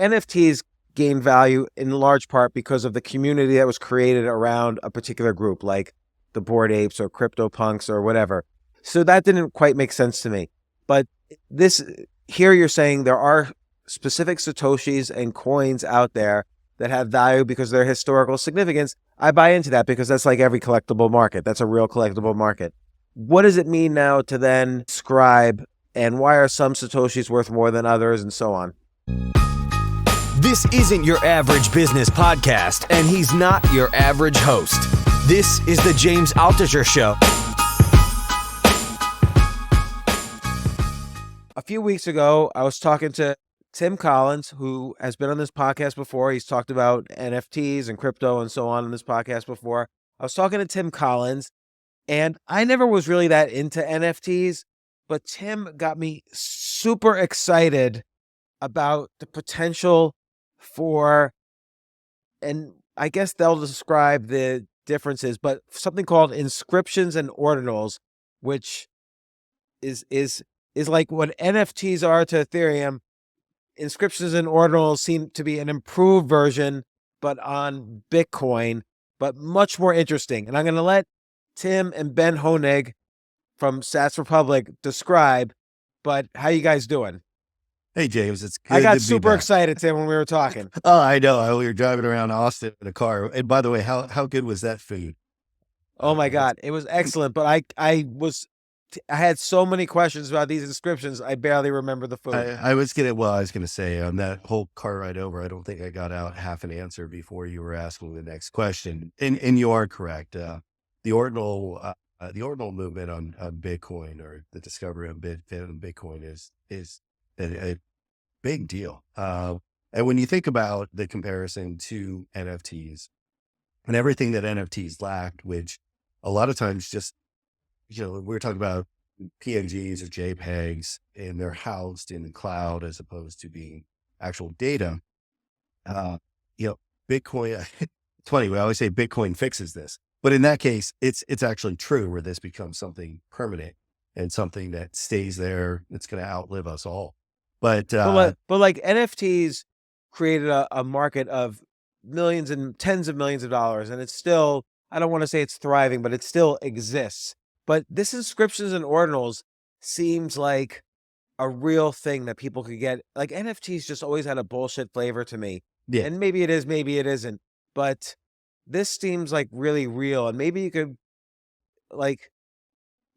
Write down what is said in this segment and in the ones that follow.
NFTs gain value in large part because of the community that was created around a particular group, like the Bored Apes or CryptoPunks or whatever. So that didn't quite make sense to me. But here you're saying there are specific Satoshis and coins out there that have value because of their historical significance. I buy into that because that's like every collectible market. That's a real collectible market. What does it mean now to then scribe, and why are some Satoshis worth more than others, and so on? This isn't your average business podcast, and he's not your average host. This is the James Altucher Show. A few weeks ago, I was talking to Tim Collins, who has been on this podcast before. He's talked about NFTs and crypto and so on this podcast before. I was talking to Tim Collins, and I never was really that into NFTs, but Tim got me super excited about the potential for, and I guess they'll describe the differences, but something called Inscriptions and Ordinals, which is like what NFTs are to Ethereum. Inscriptions and Ordinals seem to be an improved version, but on Bitcoin, but much more interesting. And I'm going to let Tim and Ben Honig from Sats Republic describe, but how you guys doing? Hey, James, it's good I got to be super back. excited, Tim, when we were talking. Oh, I know. We were driving around Austin in a car. And by the way, how good was that food? Oh my God, it was excellent. But I had so many questions about these inscriptions. I barely remember the food. I was gonna say on that whole car ride over, I don't think I got out half an answer before you were asking the next question. And you are correct. The ordinal movement on Bitcoin, or the discovery of Bitcoin is a big deal. And when you think about the comparison to NFTs and everything that NFTs lacked, which a lot of times just, we're talking about PNGs or JPEGs, and they're housed in the cloud as opposed to being actual data. Bitcoin, it's funny, we always say Bitcoin fixes this, but in that case, it's actually true, where this becomes something permanent and something that stays there. It's going to outlive us all. But like NFTs created a market of millions and tens of millions of dollars, and it's still, I don't want to say it's thriving, but it still exists. But this Inscriptions and Ordinals seems like a real thing that people could get. Like, NFTs just always had a bullshit flavor to me. yeah, And maybe it is, maybe it isn't. But this seems like really real. And maybe you could,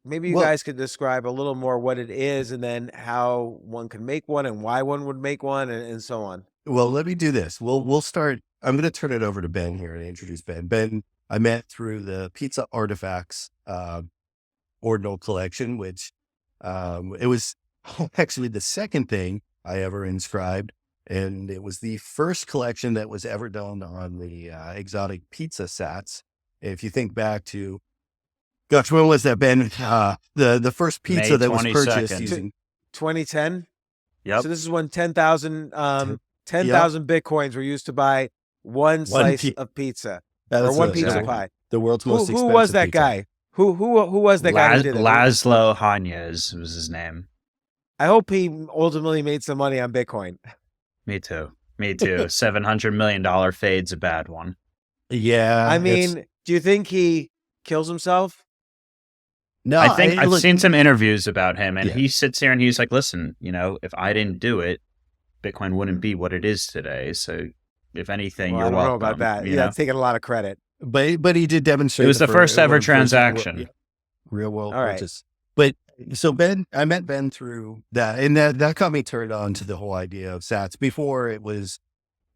maybe you guys could describe a little more what it is, and then how one can make one, and why one would make one, and so on. Well, let me do this. We'll start. I'm going to turn it over to Ben here and introduce Ben. Ben, I met through the Pizza Artifacts Ordinal collection, which it was actually the second thing I ever inscribed. And it was the first collection that was ever done on the exotic pizza sats. If you think back to, gosh, when was that, Ben? The first pizza May that was 22nd. purchased using 2010? Yep. So this is when 10,000 Bitcoins were used to buy one slice of pizza, or one pizza pie. The world's most expensive Who was that pizza. guy? Who was that guy who did it? Laszlo Hanyes was his name. I hope he ultimately made some money on Bitcoin. Me too. $700 million fade's a bad one. Yeah. I mean, do you think he kills himself? No, I think I've seen some interviews about him, and Yeah. he sits there and he's like, listen, if I didn't do it, Bitcoin wouldn't be what it is today. So if anything, Well, you're I don't welcome. know about that. you Yeah, know? taking a lot of credit. But he did demonstrate It was the first ever transaction. Real world All right. purchase. But so Ben, I met Ben through that, and that got me turned on to the whole idea of sats. Before it was,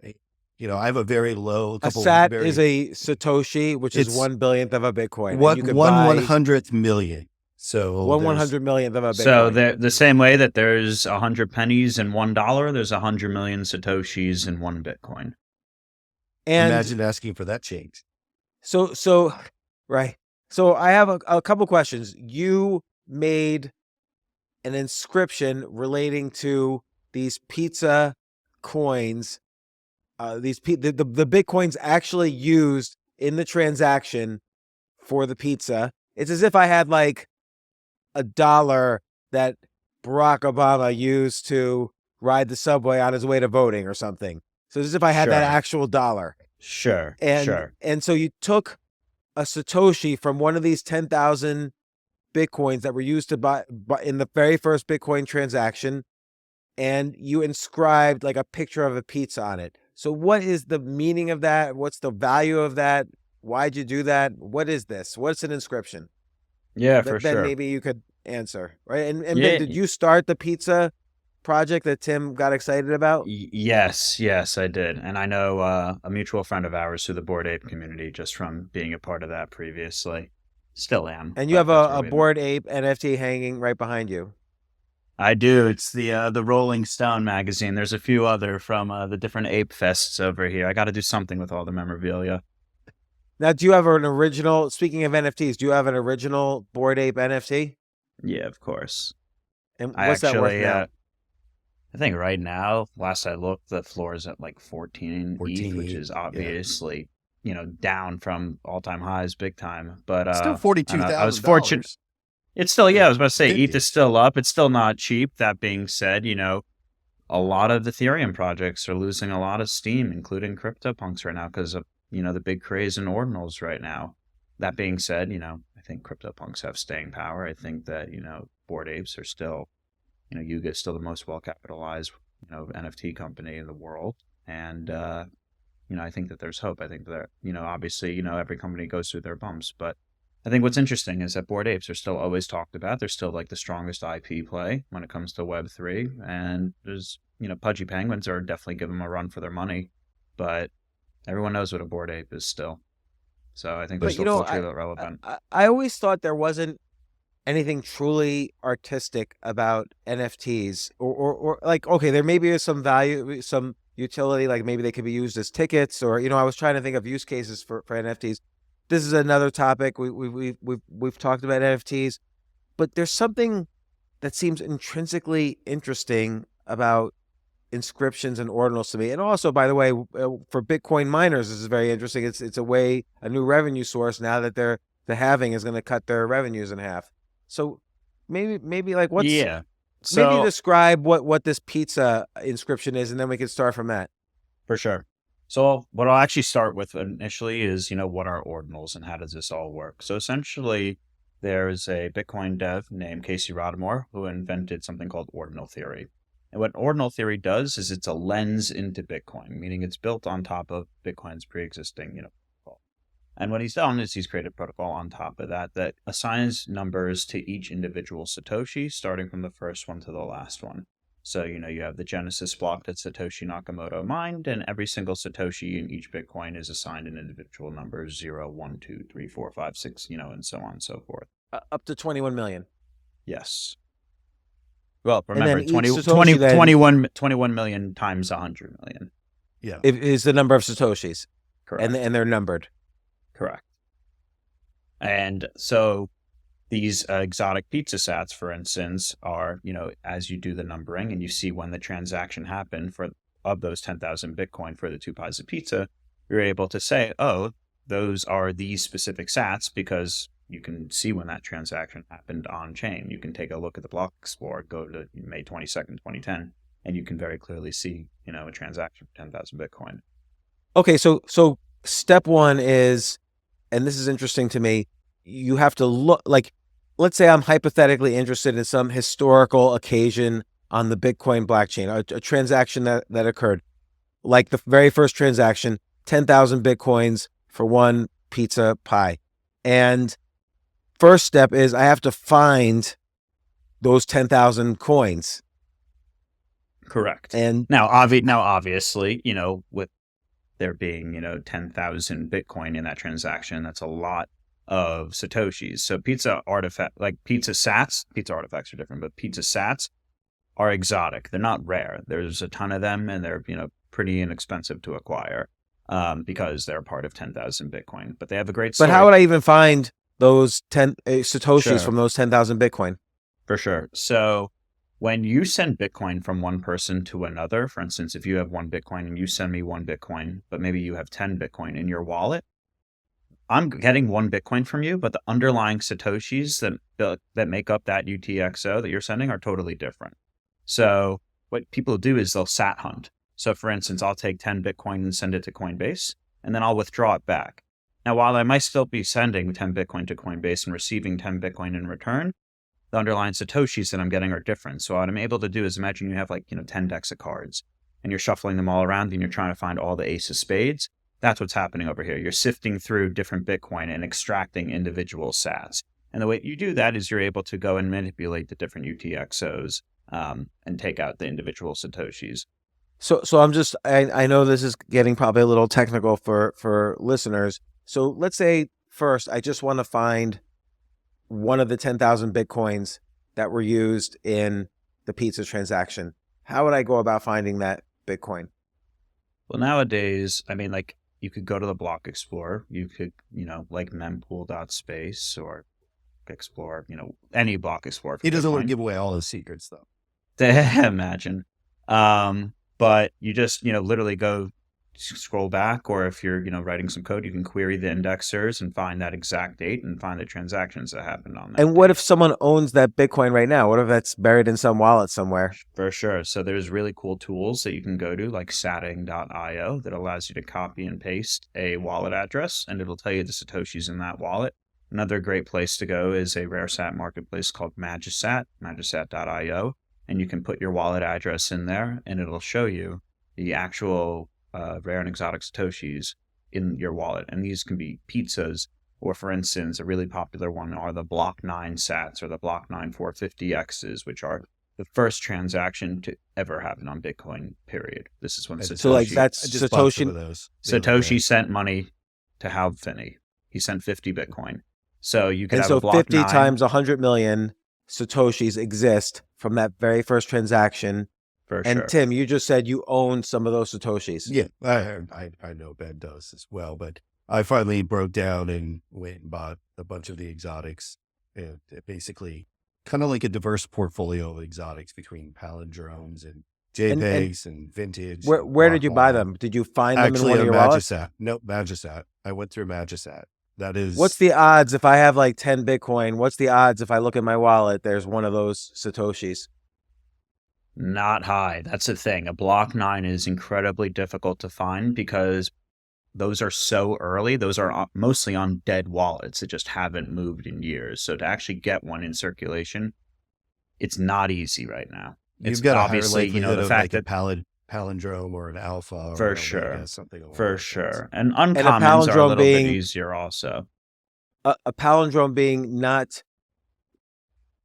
I have a very low. A sat is a Satoshi, which is 1/1,000,000th of a Bitcoin. What And you could one buy 100th million. So 1/100,000,000th of a Bitcoin. So the same way that there's 100 pennies in $1, there's 100 million Satoshis in one Bitcoin. And imagine asking for that change. So right. So I have a couple questions. You made an inscription relating to these pizza coins. The Bitcoins actually used in the transaction for the pizza. It's as if I had like $1 that Barack Obama used to ride the subway on his way to voting or something. So this is if I had that Sure. actual dollar. Sure. And so you took a Satoshi from one of these 10,000 Bitcoins that were used to buy in the very first Bitcoin transaction, and you inscribed like a picture of a pizza on it. So what is the meaning of that? What's the value of that? Why'd you do that? What is this? What's an inscription? Yeah, for Ben, sure. maybe you could answer, right? And Ben, Yeah. did you start the pizza project that Tim got excited about? Yes, I did. And I know a mutual friend of ours through the Bored Ape community just from being a part of that previously. Still am. And you but have that's where a we met. Bored Ape NFT hanging right behind you. I do. It's the Rolling Stone magazine. There's a few other from the different ape fests over here. I got to do something with all the memorabilia. Now, do you have an original, speaking of NFTs, do you have an original Bored Ape NFT? Yeah, of course. And I what's that worth actually, now? I think right now, last I looked, the floor is at like 14 ETH, which is yeah. obviously, down from all-time highs big time. But Still I don't know, I was $42,000. fortunate. It's still, I was about to say, 50. ETH is still up. It's still not cheap. That being said, a lot of Ethereum projects are losing a lot of steam, including CryptoPunks right now because of, the big craze in ordinals right now. That being said, I think CryptoPunks have staying power. I think that, Bored Apes are still, Yuga is still the most well-capitalized, NFT company in the world. And, I think that there's hope. I think that, obviously, every company goes through their bumps, but I think what's interesting is that Bored Apes are still always talked about. They're still like the strongest IP play when it comes to Web3. And there's, Pudgy Penguins are definitely giving them a run for their money, but everyone knows what a Bored Ape is still. So I think they're But still culturally relevant. I always thought there wasn't anything truly artistic about NFTs or like, okay, there maybe is some value, some utility, like maybe they could be used as tickets or, I was trying to think of use cases for NFTs. This is another topic. We've talked about NFTs, but there's something that seems intrinsically interesting about inscriptions and ordinals to me. And also, by the way, for Bitcoin miners, this is very interesting. It's a new revenue source now that the halving is going to cut their revenues in half. So maybe like what's Yeah. maybe describe what this pizza inscription is, and then we can start from that. For sure. So what I'll actually start with initially is, what are ordinals and how does this all work? So essentially, there's a Bitcoin dev named Casey Rodamore who invented something called ordinal theory. And what ordinal theory does is it's a lens into Bitcoin, meaning it's built on top of Bitcoin's pre-existing, protocol. And what he's done is he's created a protocol on top of that assigns numbers to each individual Satoshi, starting from the first one to the last one. So, you have the Genesis block that Satoshi Nakamoto mined, and every single Satoshi in each Bitcoin is assigned an individual number 0, 1, 2, 3, 4, 5, 6, and so on and so forth. Up to 21 million. Yes. Well, remember, each Satoshi then- 21 million times 100 million. Yeah. Is the number of Satoshis. Correct. And they're numbered. Correct. And so these exotic pizza sats, for instance, are, as you do the numbering and you see when the transaction happened of those 10,000 Bitcoin for the 2 pies of pizza, you're able to say, oh, those are these specific sats because you can see when that transaction happened on chain. You can take a look at the block explorer, go to May 22nd, 2010, and you can very clearly see, a transaction for 10,000 Bitcoin. Okay, so step one is, and this is interesting to me, you have to look, like, let's say I'm hypothetically interested in some historical occasion on the Bitcoin blockchain, a transaction that occurred, like the very first transaction, 10,000 Bitcoins for 1 pizza pie. And first step is I have to find those 10,000 coins. Correct. And now obviously, with there being, 10,000 Bitcoin in that transaction, that's a lot of Satoshis. So pizza artifacts are different, but pizza sats are exotic. They're not rare. There's a ton of them and they're, pretty inexpensive to acquire because they're part of 10,000 Bitcoin, but they have a great story. But how would I even find those 10 Satoshis Sure. from those 10,000 Bitcoin? For sure. So when you send Bitcoin from one person to another, for instance, if you have 1 Bitcoin and you send me 1 Bitcoin, but maybe you have 10 Bitcoin in your wallet, I'm getting 1 Bitcoin from you, but the underlying Satoshis that make up that UTXO that you're sending are totally different. So what people do is they'll sat hunt. So for instance, I'll take 10 Bitcoin and send it to Coinbase, and then I'll withdraw it back. Now, while I might still be sending 10 Bitcoin to Coinbase and receiving 10 Bitcoin in return, the underlying Satoshis that I'm getting are different. So what I'm able to do is imagine you have 10 decks of cards and you're shuffling them all around and you're trying to find all the ace of spades. That's what's happening over here. You're sifting through different Bitcoin and extracting individual sats. And the way you do that is you're able to go and manipulate the different UTXOs and take out the individual Satoshis. So I know this is getting probably a little technical for listeners. So let's say first, I just want to find one of the 10,000 Bitcoins that were used in the pizza transaction. How would I go about finding that Bitcoin? Well, nowadays, you could go to the block explorer. You could, like mempool.space or explore, any block explorer. He doesn't want to give away all his secrets, though. Imagine. But you just, literally go scroll back, or if you're, writing some code, you can query the indexers and find that exact date and find the transactions that happened on that. And what if someone owns that Bitcoin right now? What if that's buried in some wallet somewhere? For sure. So there's really cool tools that you can go to, like satting.io, that allows you to copy and paste a wallet address, and it'll tell you the Satoshis in that wallet. Another great place to go is a rare sat marketplace called Magisat, magisat.io, and you can put your wallet address in there, and it'll show you the actual rare and exotic Satoshis in your wallet. And these can be pizzas, or for instance, a really popular one are the Block 9 sats or the Block 9 450Xs, which are the first transaction to ever happen on Bitcoin, period. This is when Satoshi... So that's Satoshi sent money to Halving. He sent 50 Bitcoin. So you could have a Block 50 9 times 100 million Satoshis exist from that very first transaction. For and sure. Tim, you just said you own some of those Satoshis. Yeah, I know Ben does as well, but I finally broke down and went and bought a bunch of the exotics. And basically, kind of like a diverse portfolio of exotics between palindromes and JPEGs and vintage. Where did you buy them? Did you find them in one of your wallets? Nope, Magisat. I went through Magisat. That is... What's the odds if I have 10 Bitcoin? What's the odds if I look at my wallet, there's one of those Satoshis? Not high. That's the thing. A Block 9 is incredibly difficult to find because those are so early. Those are mostly on dead wallets that just haven't moved in years. So to actually get one in circulation, it's not easy right now. You've got obviously, the fact that a palindrome or an alpha. For or sure. Something along For those sure. lines. And uncommons are a little bit easier also. A palindrome being not...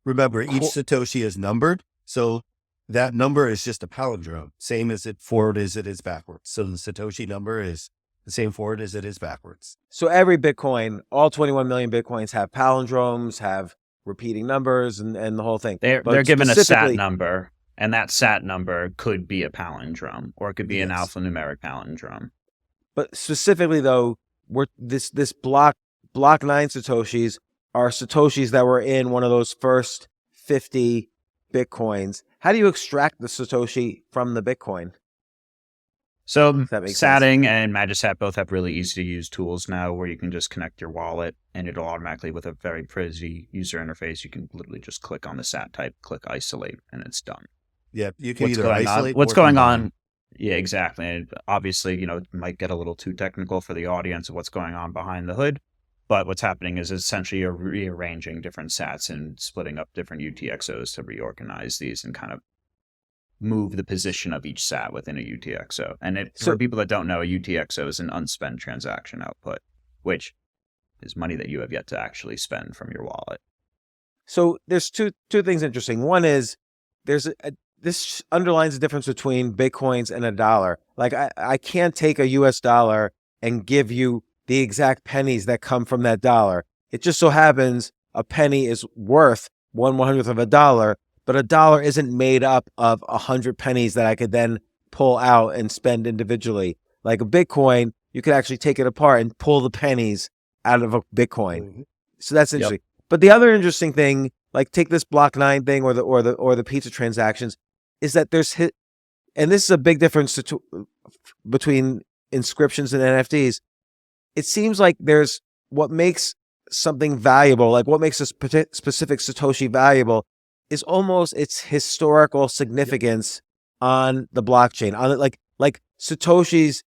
Remember, each Satoshi is numbered. So that number is just a palindrome, same as it forward as it is backwards. So the Satoshi number is the same forward as it is backwards. So every Bitcoin, all 21 million Bitcoins have palindromes, have repeating numbers, and the whole thing. They're given a SAT number, and that SAT number could be a palindrome, or it could be an alphanumeric palindrome. But specifically, though, this block 9 Satoshis are Satoshis that were in one of those first 50 Bitcoins. How do you extract the Satoshi from the Bitcoin? So Satting and Magisat both have really easy to use tools now where you can just connect your wallet and it'll automatically, with a very pretty user interface, you can literally just click on the SAT type, click isolate, and it's done. Yeah, you can either isolate what's going on. Yeah, exactly. And obviously, it might get a little too technical for the audience of what's going on behind the hood. But what's happening is essentially you're rearranging different sats and splitting up different UTXOs to reorganize these and kind of move the position of each sat within a UTXO. And for people that don't know, a UTXO is an unspent transaction output, which is money that you have yet to actually spend from your wallet. So there's two things interesting. One is this underlines the difference between Bitcoins and a dollar. Like I can't take a US dollar and give you the exact pennies that come from that dollar. It just so happens a penny is worth 1/100th of a dollar, but a dollar isn't made up of 100 pennies that I could then pull out and spend individually. Like a Bitcoin, you could actually take it apart and pull the pennies out of a Bitcoin. Mm-hmm. So that's interesting. Yep. But the other interesting thing, like take this Block 9 thing or the pizza transactions, is that and this is a big difference between inscriptions and NFTs. It seems like there's what makes something valuable, like what makes a specific Satoshi valuable, is almost its historical significance on the blockchain, on like Satoshis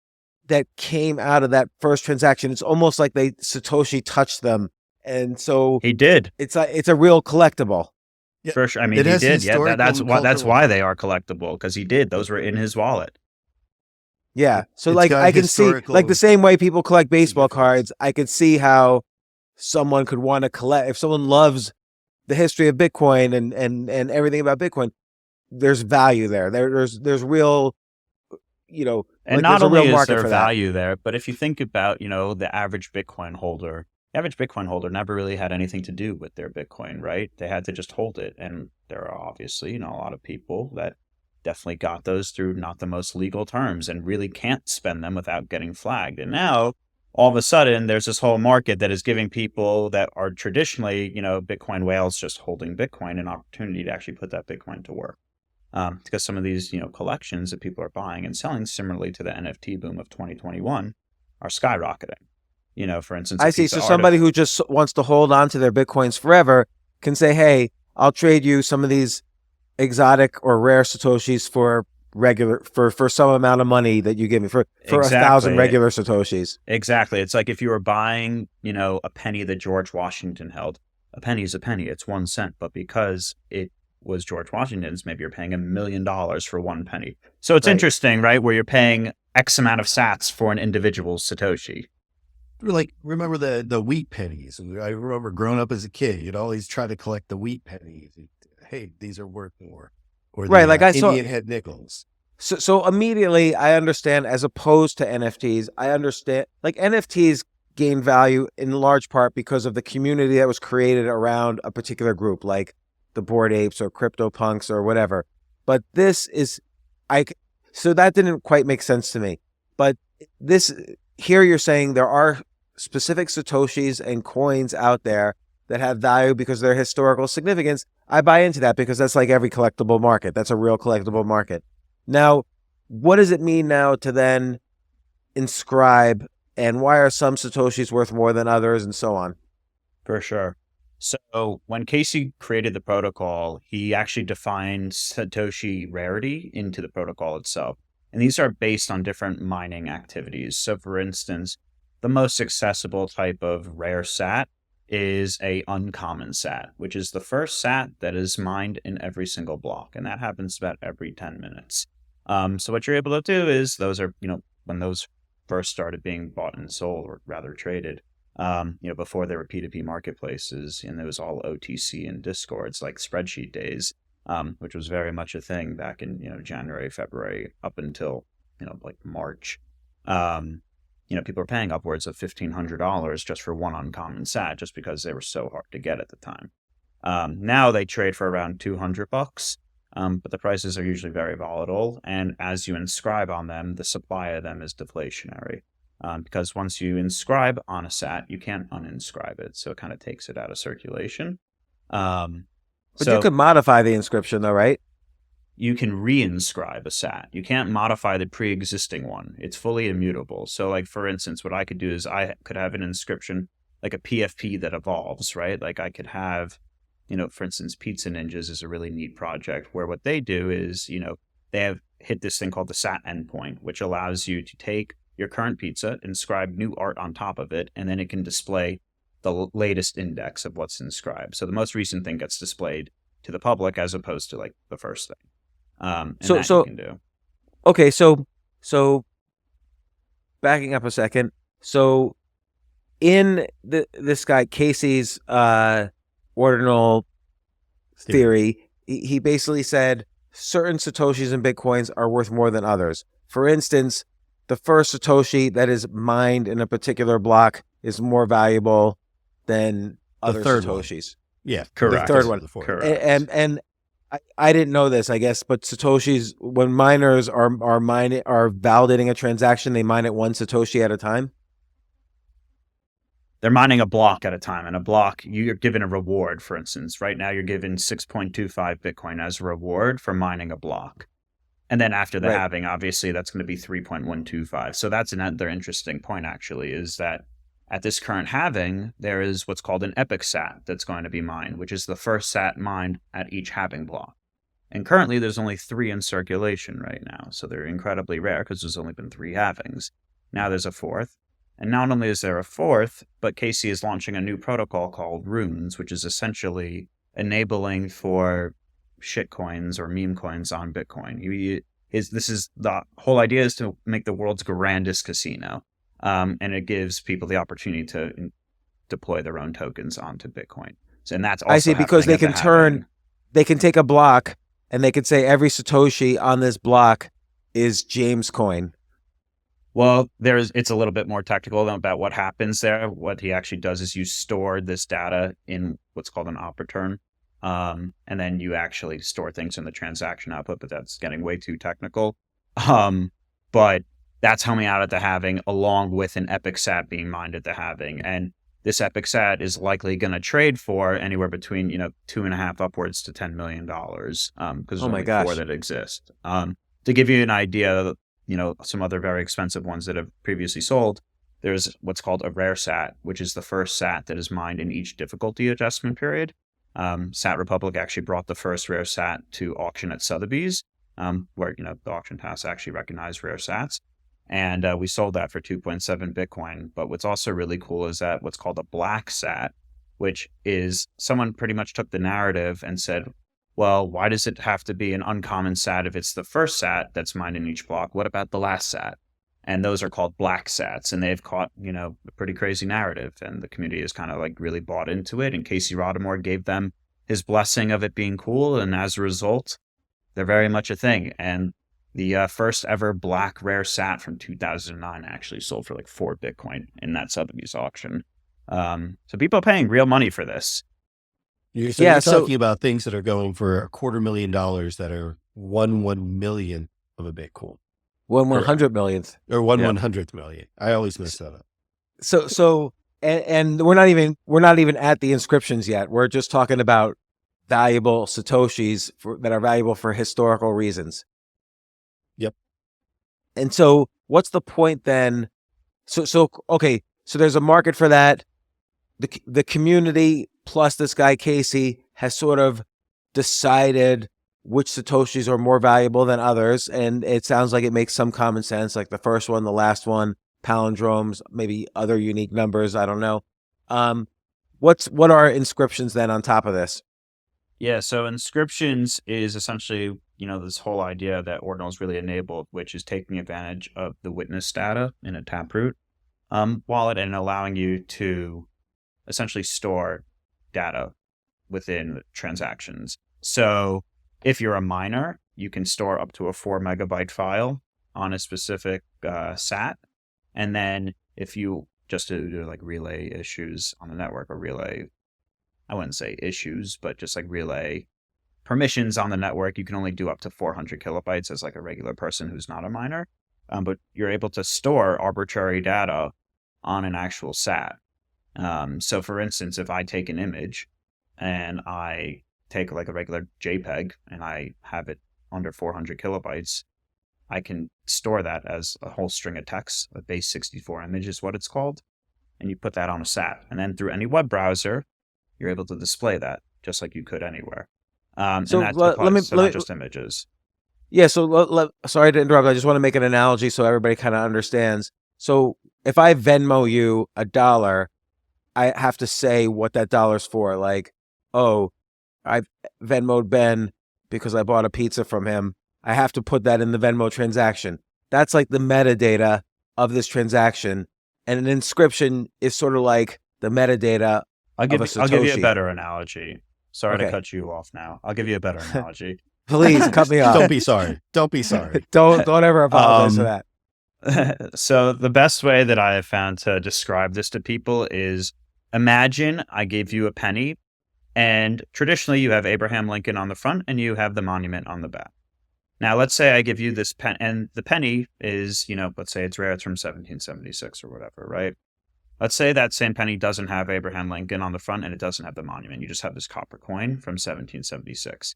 that came out of that first transaction. It's almost like Satoshi touched them, and so He did. it's a real collectible. Yeah. For sure. I mean, It he has did. Yeah, historical that's and why cultural. they are collectible, because he did. Those were in his wallet. Yeah. So It's like got I can see, historical like the same way people collect baseball significance. cards, I could see how someone could want to collect, if someone loves the history of Bitcoin and everything about Bitcoin, there's value there. There's real, And like not there's a only real is market there for that. value there, but if you think about, the average Bitcoin holder, never really had anything to do with their Bitcoin, right? They had to just hold it. And there are obviously, a lot of people that definitely got those through not the most legal terms and really can't spend them without getting flagged. And now, all of a sudden, there's this whole market that is giving people that are traditionally, Bitcoin whales just holding Bitcoin an opportunity to actually put that Bitcoin to work. Because some of these, collections that people are buying and selling, similarly to the NFT boom of 2021, are skyrocketing. For instance, I see. So somebody who just wants to hold on to their Bitcoins forever can say, hey, I'll trade you some of these exotic or rare Satoshis for some amount of money that you give me for 1,000 regular Satoshis. Exactly. It's like if you were buying, a penny that George Washington held. A penny is a penny. It's 1 cent. But because it was George Washington's, maybe you're paying $1 million for 1 penny. So it's interesting, right? Where you're paying X amount of sats for an individual Satoshi. Like, remember the wheat pennies? I remember growing up as a kid, you'd always try to collect the wheat pennies. Hey, these are worth more. Or Right, like I saw Indian head nickels. So immediately I understand, as opposed to NFTs, I understand like NFTs gain value in large part because of the community that was created around a particular group, like the Bored Apes or CryptoPunks or whatever. But this is, so that didn't quite make sense to me. But here you're saying there are specific Satoshis and coins out there that have value because of their historical significance. I buy into that because that's like every collectible market. That's a real collectible market. Now, what does it mean now to then inscribe, and why are some Satoshis worth more than others, and so on? For sure. So when Casey created the protocol, he actually defined Satoshi rarity into the protocol itself. And these are based on different mining activities. So for instance, the most accessible type of rare sat is a uncommon sat, which is the first sat that is mined in every single block. And that happens about every 10 minutes. So what you're able to do is those are, when those first started being bought and sold, or rather traded, before there were P2P marketplaces, and it was all OTC and Discords, like spreadsheet days, which was very much a thing back in, January, February, up until, like March. People were paying upwards of $1,500 just for one uncommon sat, just because they were so hard to get at the time. Now they trade for around $200, but the prices are usually very volatile. And as you inscribe on them, the supply of them is deflationary. Because once you inscribe on a sat, you can't uninscribe it. So it kind of takes it out of circulation. But you could modify the inscription though, right? You can reinscribe a sat. You can't modify the pre-existing one. It's fully immutable. So like, for instance, what I could do is I could have an inscription, like a PFP that evolves, right? Like I could have, for instance, Pizza Ninjas is a really neat project where what they do is, they have hit this thing called the sat endpoint, which allows you to take your current pizza, inscribe new art on top of it, and then it can display the latest index of what's inscribed. So the most recent thing gets displayed to the public as opposed to like the first thing. So you can do. Okay, so backing up a second. So in this guy Casey's ordinal theory, he basically said certain Satoshis and Bitcoins are worth more than others. For instance, the first Satoshi that is mined in a particular block is more valuable than other Satoshis. Yeah, correct. The third one, correct. And I didn't know this, I guess, but Satoshis, when miners are validating a transaction, they mine it one Satoshi at a time. They're mining a block at a time. And a block, you're given a reward, for instance. Right now, you're given 6.25 Bitcoin as a reward for mining a block. And then after the halving, obviously, that's going to be 3.125. So that's another interesting point, actually, is that at this current halving, there is what's called an epic sat that's going to be mined, which is the first sat mined at each halving block. And currently there's only 3 in circulation right now. So they're incredibly rare because there's only been 3 halvings. Now there's a 4th. And not only is there a 4th, but Casey is launching a new protocol called Runes, which is essentially enabling for shitcoins or meme coins on Bitcoin. The whole idea is to make the world's grandest casino. And it gives people the opportunity to deploy their own tokens onto Bitcoin. So, and that's also I see, because they happening can they can take a block and they can say every Satoshi on this block is James coin. Well, it's a little bit more technical about what happens there. What he actually does is you store this data in what's called an op return. And then you actually store things in the transaction output, but that's getting way too technical. But that's coming out at the halving along with an epic sat being mined at the halving. And this epic sat is likely going to trade for anywhere between, 2.5 upwards to $10 million. Because there's only 4 that exist. To give you an idea, some other very expensive ones that have previously sold, there's what's called a rare sat, which is the first sat that is mined in each difficulty adjustment period. Sat Republic actually brought the first rare sat to auction at Sotheby's, where, the auction house actually recognized rare sats. And we sold that for 2.7 Bitcoin. But what's also really cool is that what's called a black sat, which is someone pretty much took the narrative and said, well, why does it have to be an uncommon sat if it's the first sat that's mined in each block? What about the last sat? And those are called black sats, and they've caught, a pretty crazy narrative, and the community has kind of like really bought into it. And Casey Rodamore gave them his blessing of it being cool, and as a result, they're very much a thing. And the first ever black rare sat from 2009 actually sold for like 4 Bitcoin in that Sotheby's auction. So people are paying real money for this. You're talking about things that are going for $250,000 that are 1/1,000,000 of a Bitcoin. 1/100 millionth. Or 1/100th million. I always mess that up. So and we're not even at the inscriptions yet. We're just talking about valuable Satoshis that are valuable for historical reasons. Yep. And so what's the point then? So there's a market for that. The community plus this guy Casey has sort of decided which Satoshis are more valuable than others, and it sounds like it makes some common sense, like the first one, the last one, palindromes, maybe other unique numbers, I don't know. What are inscriptions then on top of this? Yeah, so inscriptions is essentially, this whole idea that Ordinals really enabled, which is taking advantage of the witness data in a Taproot wallet and allowing you to essentially store data within transactions. So if you're a miner, you can store up to a 4 megabyte file on a specific sat. And then if you just to do like relay issues on the network, or relay, I wouldn't say issues, but just like relay permissions on the network, you can only do up to 400 kilobytes as like a regular person who's not a miner. But you're able to store arbitrary data on an actual sat. So for instance, if I take an image and I take like a regular JPEG and I have it under 400 kilobytes, I can store that as a whole string of text. A base 64 image is what it's called. And you put that on a sat. And then through any web browser, you're able to display that just like you could anywhere. And that's not just images. Yeah, so sorry to interrupt. I just want to make an analogy so everybody kind of understands. So if I Venmo you $1, I have to say what that dollar's for. Like, oh, I Venmoed Ben because I bought a pizza from him. I have to put that in the Venmo transaction. That's like the metadata of this transaction. And an inscription is sort of like the metadata I'll give of a Satoshi. I'll give you a better analogy. Sorry to cut you off now. I'll give you a better analogy. Please cut me off. Don't be sorry. Don't be sorry. Don't ever apologize for that. So the best way that I have found to describe this to people is, imagine I gave you a penny, and traditionally you have Abraham Lincoln on the front and you have the monument on the back. Now, let's say I give you this pen, and the penny is, let's say it's rare, it's from 1776 or whatever, right? Let's say that same penny doesn't have Abraham Lincoln on the front and it doesn't have the monument. You just have this copper coin from 1776.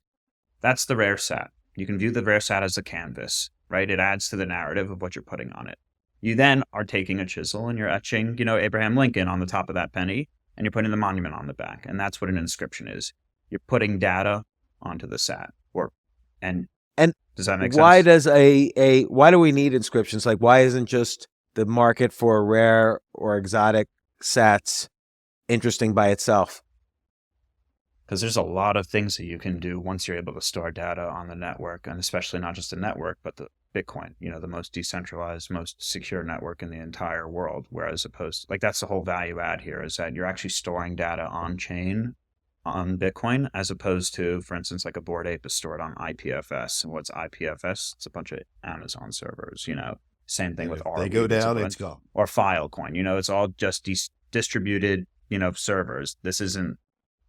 That's the rare sat. You can view the rare sat as a canvas, right? It adds to the narrative of what you're putting on it. You then are taking a chisel and you're etching, Abraham Lincoln on the top of that penny, and you're putting the monument on the back. And that's what an inscription is. You're putting data onto the sat, or And And does that make why sense? does why do we need inscriptions? Like, why isn't just the market for rare or exotic sats interesting by itself? Because there's a lot of things that you can do once you're able to store data on the network, and especially not just the network, but the Bitcoin, the most decentralized, most secure network in the entire world. Whereas opposed, like that's the whole value add here, is that you're actually storing data on chain on Bitcoin, as opposed to, for instance, like a Bored Ape is stored on IPFS. And what's IPFS? It's a bunch of Amazon servers, Same thing And with if they Arweave. go It's a down, bunch, it's gone. or Filecoin. It's all just distributed, servers. This isn't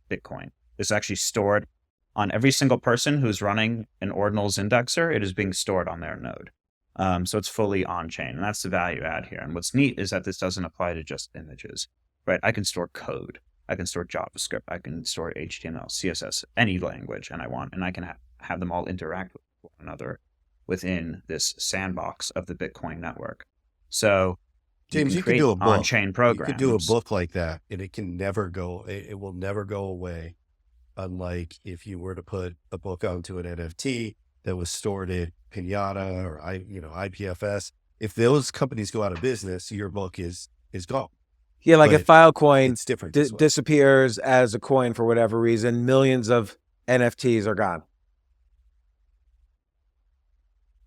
Bitcoin. This is actually stored on every single person who's running an ordinals indexer. It is being stored on their node. So it's fully on chain, and that's the value add here. And what's neat is that this doesn't apply to just images, right? I can store code. I can store JavaScript. I can store HTML, CSS, any language, and I can have them all interact with one another within this sandbox of the Bitcoin network. So James, you you can could create do a book. on-chain programs. You could do a book like that, and it can never go. It will never go away. Unlike if you were to put a book onto an NFT that was stored at Pinata or IPFS. If those companies go out of business, your book is gone. Yeah, like if Filecoin It's different this way. disappears as a coin for whatever reason, millions of NFTs are gone.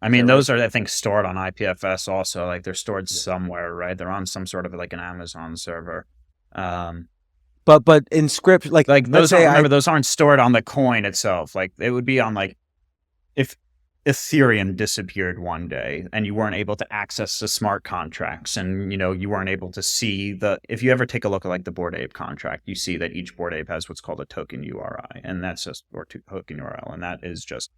I mean, those are, I think, stored on IPFS also. Like they're stored somewhere, right? They're on some sort of like an Amazon server. But Inscription, like those aren't, those aren't stored on the coin itself. Like it would be on like, if Ethereum disappeared one day and you weren't able to access the smart contracts, and you weren't able to see if you ever take a look at like the Bored Ape contract, you see that each Bored Ape has what's called a token URI, and that's just, or token URL, and that is just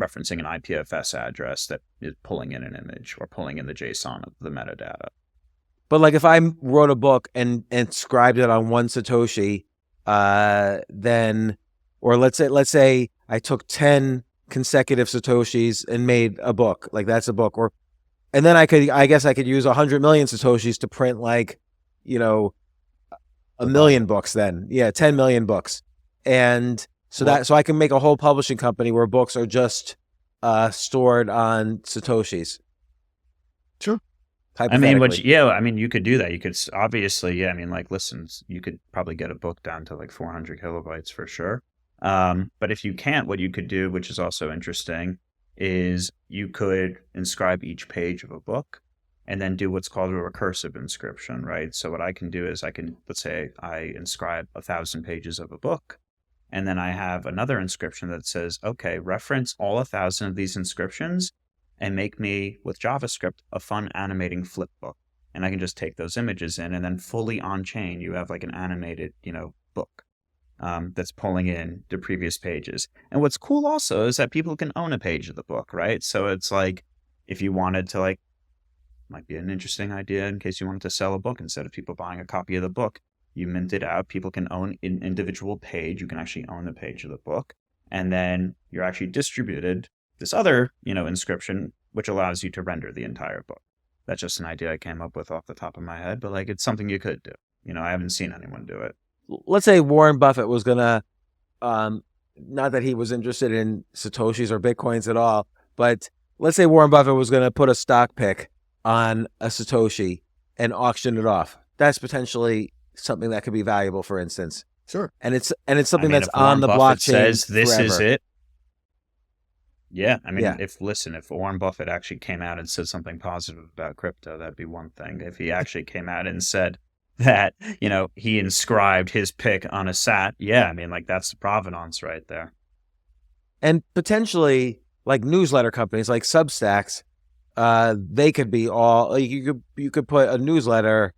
referencing an IPFS address that is pulling in an image or pulling in the JSON of the metadata. But like if I wrote a book and inscribed it on one Satoshi, then, or let's say I took 10 consecutive Satoshis and made a book, like that's a book, and then I guess I could use 100 million Satoshis to print like, a million books then. Yeah, 10 million books. And so I can make a whole publishing company where books are just stored on Satoshis. Sure. I mean, you could do that. You could obviously, listen, you could probably get a book down to like 400 kilobytes for sure. But if you can't, what you could do, which is also interesting, is you could inscribe each page of a book and then do what's called a recursive inscription, right? So what I can do is let's say I inscribe 1,000 pages of a book, and then I have another inscription that says, okay, reference all 1,000 of these inscriptions and make me, with JavaScript, a fun animating flip book. And I can just take those images in, and then fully on chain, you have like an animated, book that's pulling in the previous pages. And what's cool also is that people can own a page of the book, right? So it's like, if you wanted to might be an interesting idea in case you wanted to sell a book, instead of people buying a copy of the book, you mint it out. People can own an individual page. You can actually own the page of the book. And then you're actually distributed this other, inscription, which allows you to render the entire book. That's just an idea I came up with off the top of my head, but it's something you could do. I haven't seen anyone do it. Let's say Warren Buffett was gonna, not that he was interested in Satoshis or Bitcoins at all, but let's say Warren Buffett was gonna put a stock pick on a Satoshi and auction it off. That's potentially something that could be valuable, for instance. Sure. And it's something that's if Warren on the Buffett blockchain says this forever. is it. Yeah, Yeah. If Warren Buffett actually came out and said something positive about crypto, that'd be one thing. If he actually came out and said that, he inscribed his pick on a sat, that's the provenance right there. And potentially, like newsletter companies, like Substacks, they could be all, you could put a newsletter,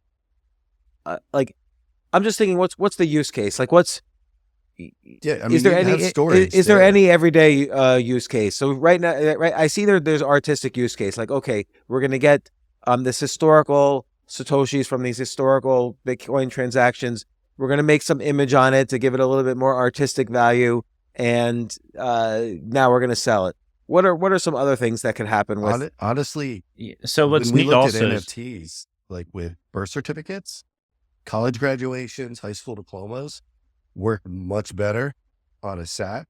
I'm just thinking, what's the use case? Like, is there any everyday use case? So right now, I see there's artistic use case. Like, okay, we're gonna get this historical Satoshis from these historical Bitcoin transactions. We're gonna make some image on it to give it a little bit more artistic value, and now we're gonna sell it. What are some other things that could happen with? Honestly, so what's when we neat looked also at NFTs, like with birth certificates, college graduations, high school diplomas, work much better on a SAT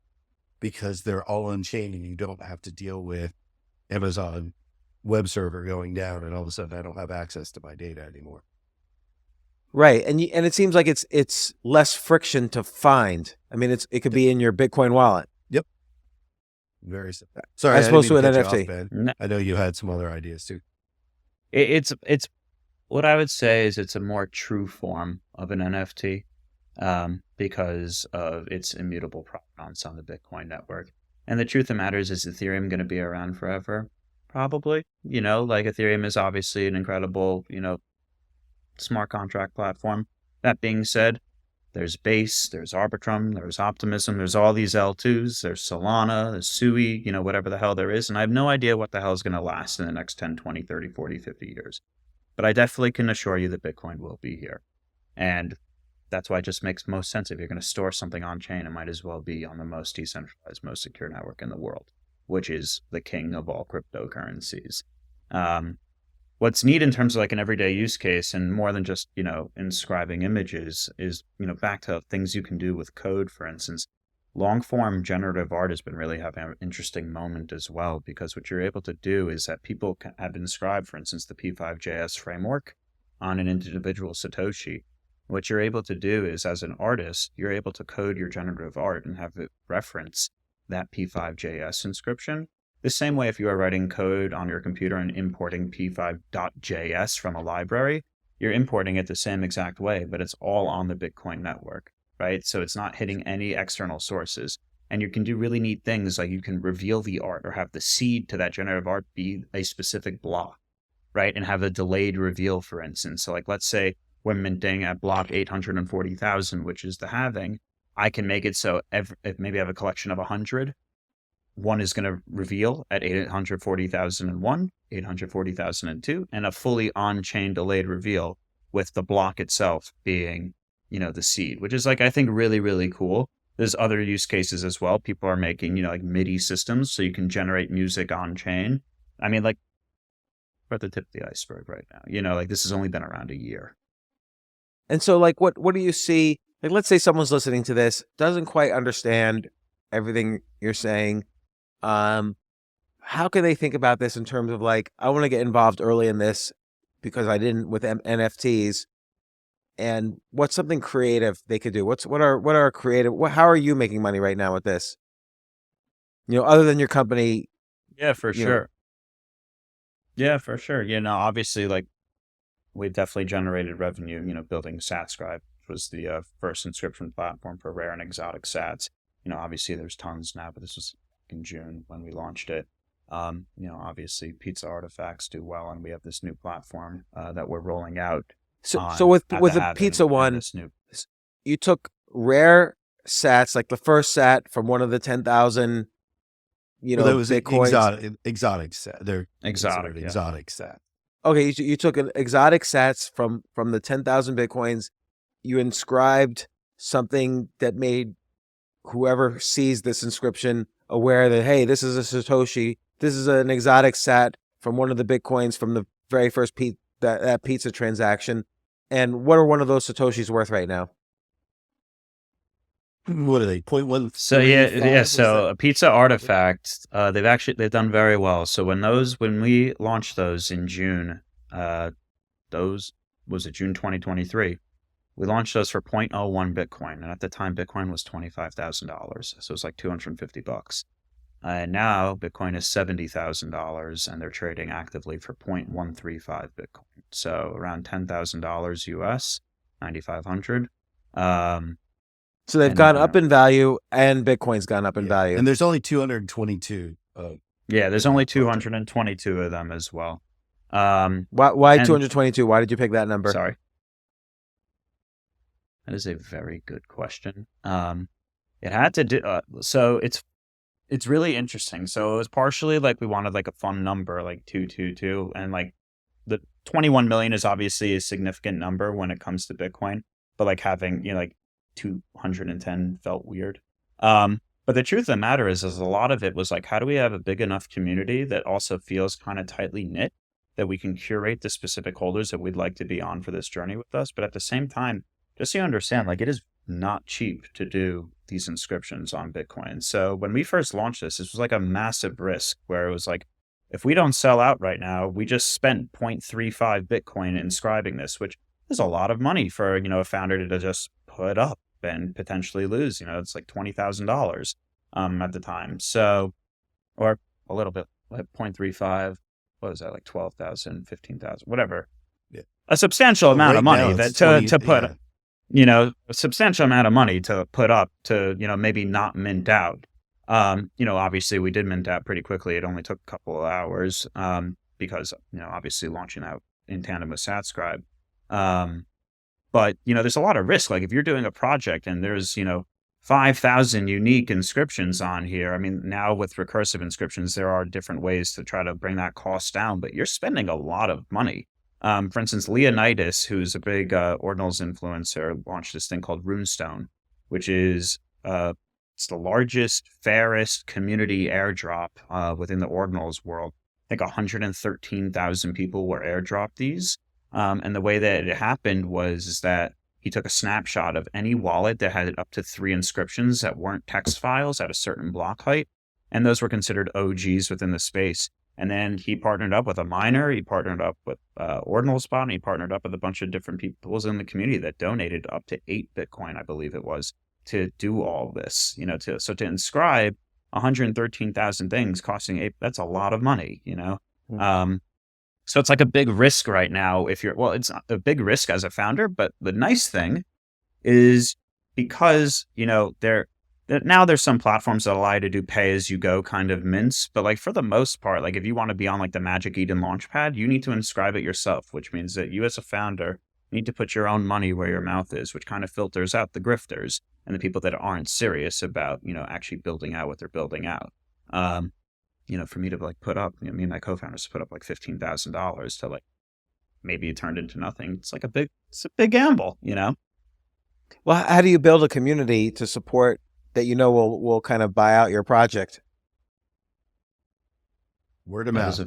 because they're all unchained and you don't have to deal with Amazon web server going down and all of a sudden I don't have access to my data anymore. Right. And it seems like it's less friction to find. I mean, it could be in your Bitcoin wallet. Yep. Very simple. Sorry, As opposed to an cut you NFT. off, Ben. No. I know you had some other ideas too. It's what I would say is it's a more true form of an NFT because of its immutable provenance on the Bitcoin network. And the truth of the matter is Ethereum going to be around forever? Probably. Like Ethereum is obviously an incredible, smart contract platform. That being said, there's Base, there's Arbitrum, there's Optimism, there's all these L2s, there's Solana, there's Sui, whatever the hell there is. And I have no idea what the hell is going to last in the next 10, 20, 30, 40, 50 years. But I definitely can assure you that Bitcoin will be here. And that's why it just makes most sense. If you're going to store something on chain, it might as well be on the most decentralized, most secure network in the world, which is the king of all cryptocurrencies. What's neat in terms of like an everyday use case and more than just, inscribing images is, back to things you can do with code, for instance. Long form generative art has been really having an interesting moment as well, because what you're able to do is that people have inscribed, for instance, the P5JS framework on an individual Satoshi. What you're able to do is, as an artist, you're able to code your generative art and have it reference that P5JS inscription. The same way if you are writing code on your computer and importing P5.js from a library, you're importing it the same exact way, but it's all on the Bitcoin network, right? So it's not hitting any external sources. And you can do really neat things like you can reveal the art or have the seed to that generative art be a specific block, right? And have a delayed reveal, for instance. So like, let's say we're minting at block 840,000, which is the halving. I can make it so if maybe I have a collection of 100, one is going to reveal at 840,001, 840,002, and a fully on-chain delayed reveal with the block itself being, the seed, which is like, I think really, really cool. There's other use cases as well. People are making, like MIDI systems so you can generate music on chain. I mean, like, we're at the tip of the iceberg right now. Like this has only been around a year. And so like, what do you see? Like, let's say someone's listening to this, doesn't quite understand everything you're saying. How can they think about this in terms of like, I want to get involved early in this because I didn't with NFTs, and what's something creative they could do? What are creative? How are you making money right now with this? Other than your company. Yeah, for sure. Yeah, for sure. Obviously, like we've definitely generated revenue, building SatScribe, which was the first inscription platform for rare and exotic sats. Obviously there's tons now, but this was in June when we launched it. Obviously Pizza Artifacts do well, and we have this new platform that we're rolling out. So with the pizza one, you took rare sats, like the first sat from one of the 10,000, that was Bitcoins. Exotic sat. They're exotic sat. Okay, you took an exotic sats from the 10,000 Bitcoins. You inscribed something that made whoever sees this inscription aware that, hey, this is a Satoshi. This is an exotic sat from one of the Bitcoins from the very first that pizza transaction. And what are one of those Satoshis worth right now? What are they? 0.1. So So a Pizza Artifact, they've done very well. So when we launched those in June, June 2023. We launched those for 0.01 Bitcoin, and at the time Bitcoin was $25,000, so it's like $250. And now Bitcoin is $70,000, and they're trading actively for 0.135 Bitcoin, so around $10,000 US, 9,500. So they've gone up in value, and Bitcoin's gone up in value. And there's only 222. There's only 222 of them as well. Why 222? Why did you pick that number? Sorry. That is a very good question. It had to do, so it's really interesting. So it was partially like we wanted like a fun number, like 222, and like the 21 million is obviously a significant number when it comes to Bitcoin, but like having, like 210 felt weird. But the truth of the matter is a lot of it was like, how do we have a big enough community that also feels kind of tightly knit, that we can curate the specific holders that we'd like to be on for this journey with us, but at the same time, just so you understand, like it is not cheap to do these inscriptions on Bitcoin. So when we first launched this was like a massive risk where it was like, if we don't sell out right now, we just spent 0.35 Bitcoin inscribing this, which is a lot of money for, a founder to just put up and potentially lose. It's like $20,000 at the time. So, or a little bit, like 0.35, what was that, like 12,000, 15,000, whatever. Yeah. A substantial amount of money that to put, a substantial amount of money to put up to, maybe not mint out. Obviously we did mint out pretty quickly. It only took a couple of hours because, obviously launching out in tandem with SatScribe. But, there's a lot of risk. Like if you're doing a project and there's, 5,000 unique inscriptions on here. I mean, now with recursive inscriptions, there are different ways to try to bring that cost down, but you're spending a lot of money. For instance, Leonidas, who's a big Ordinals influencer, launched this thing called Runestone, which is it's the largest, fairest community airdrop within the Ordinals world. I think 113,000 people were airdropped these. And the way that it happened was that he took a snapshot of any wallet that had up to 3 inscriptions that weren't text files at a certain block height. And those were considered OGs within the space. And then he partnered up with a miner, he partnered up with Ordinalspot, and he partnered up with a bunch of different people in the community that donated up to 8 Bitcoin, I believe it was, to do all this, to inscribe 113,000 things costing 8, that's a lot of money, Mm-hmm. So it's like a big risk right now it's not a big risk as a founder, but the nice thing is because, now there's some platforms that allow you to do pay as you go kind of mints, but like for the most part, like if you want to be on like the Magic Eden Launchpad, you need to inscribe it yourself, which means that you as a founder need to put your own money where your mouth is, which kind of filters out the grifters and the people that aren't serious about, actually building out what they're building out. For me to like put up, me and my co-founders put up like $15,000 to like, maybe it turned into nothing. It's a big gamble, Well, how do you build a community to support that will kind of buy out your project? Word of mouth.